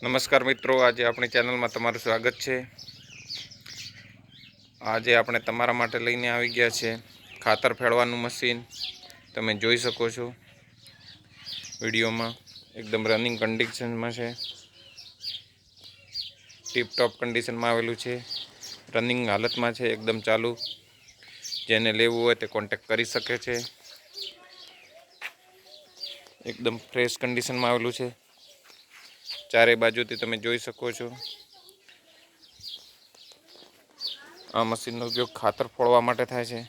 નમસ્કાર મિત્રો, આજે આપણી ચેનલમાં તમારું સ્વાગત છે। આજે આપણે તમારા માટે લઈને આવી ગયા છે ખાતર ફેળવાનું મશીન। તમે જોઈ શકો છો વિડીયોમાં, એકદમ રનિંગ કન્ડિશનમાં છે, ટીપ ટોપ કન્ડિશનમાં આવેલું છે, રનિંગ હાલતમાં છે, એકદમ ચાલુ। જેને લેવું હોય તે કોન્ટેક્ટ કરી શકે છે। એકદમ ફ્રેશ કન્ડિશનમાં આવેલું છે। ચારે બાજુથી તમે જોઈ શકો છો। આ મશીનનો ઉપયોગ ખાતર ફોડવા માટે થાય છે।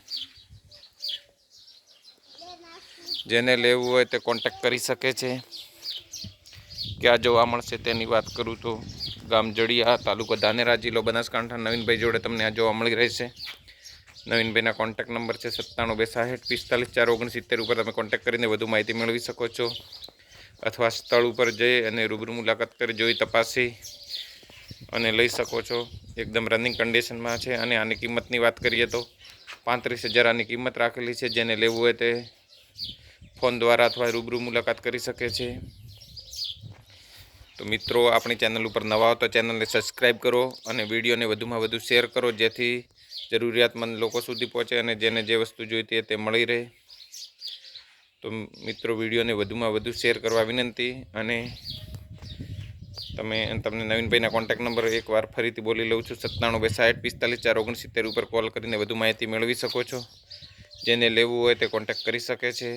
જેને લેવું હોય તે કોન્ટેક્ટ કરી શકે છે। ક્યાં જોવા મળશે તેની વાત કરું તો ગામ જડિયા, તાલુકો ધાનેરા, જિલ્લો બનાસકાંઠા। નવીનભાઈ જોડે તમને આ જોવા મળી રહેશે। નવીનભાઈના કોન્ટેક્ટ નંબર છે 9762604549 ઉપર તમે કોન્ટેક્ટ કરીને વધુ માહિતી મેળવી શકો છો, અથવા સ્થળ ઉપર જઈ અને રૂબરૂ મુલાકાત કરી જોઈ તપાસી અને લઈ શકો છો। એકદમ રનિંગ કન્ડિશનમાં છે અને આની કિંમતની વાત કરીએ તો 35,000 આની કિંમત રાખેલી છે। જેને લેવું હોય તે ફોન દ્વારા અથવા રૂબરૂ મુલાકાત કરી શકે છે। તો મિત્રો, આપણી ચેનલ ઉપર નવા હો તો ચેનલને સબસ્ક્રાઈબ કરો અને વિડીયોને વધુમાં વધુ શેર કરો, જેથી જરૂરિયાતમંદ લોકો સુધી પહોંચે અને જેને જે વસ્તુ જોઈતી હોય તે મળી રહે। તો મિત્રો, વિડીયોને વધુમાં વધુ શેર કરવા વિનંતી। અને તમને નવીનભાઈના કોન્ટેક્ટ નંબર એકવાર ફરીથી બોલી લઉં છું 9762604549 ઉપર કોલ કરીને વધુ માહિતી મેળવી શકો છો। જેને લેવું હોય તે કોન્ટેક્ટ કરી શકે છે।